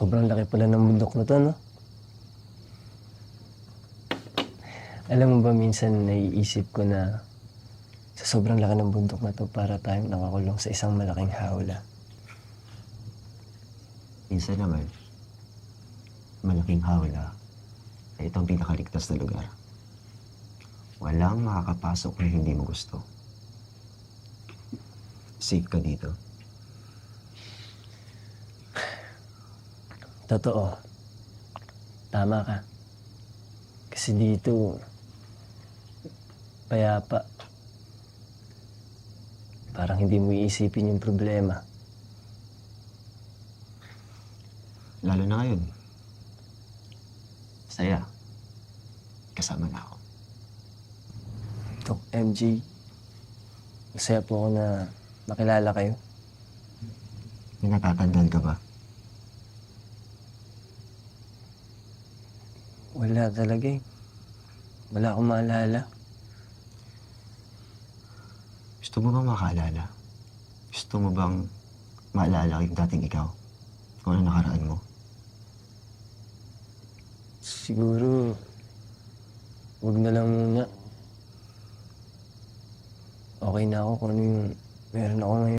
Sobrang laki pala ng bundok na 'to, 'no? Alam mo ba minsan naiisip ko na sa sobrang laki ng bundok na 'to para tayong nakakulong sa isang malaking hawla. Minsan naman, malaking hawla ay itong pinakaligtas na lugar. Walang makakapasok na hindi mo gusto. Safe ka dito. Totoo, tama ka. Kasi dito, payapa. Parang hindi mo iisipin yung problema. Lalo na ngayon. Saya. Kasama na ako. Doc MJ, masaya po ako na nakilala kayo. May natatandaan ka ba? Wala talaga eh. Wala akong maalala. Gusto mo bang makaalala? Gusto mo bang maalala yung dating ikaw? Kung ano nakaraan mo? Siguro, wag na lang muna. Okay na ako kung ano yung meron ako ngayon.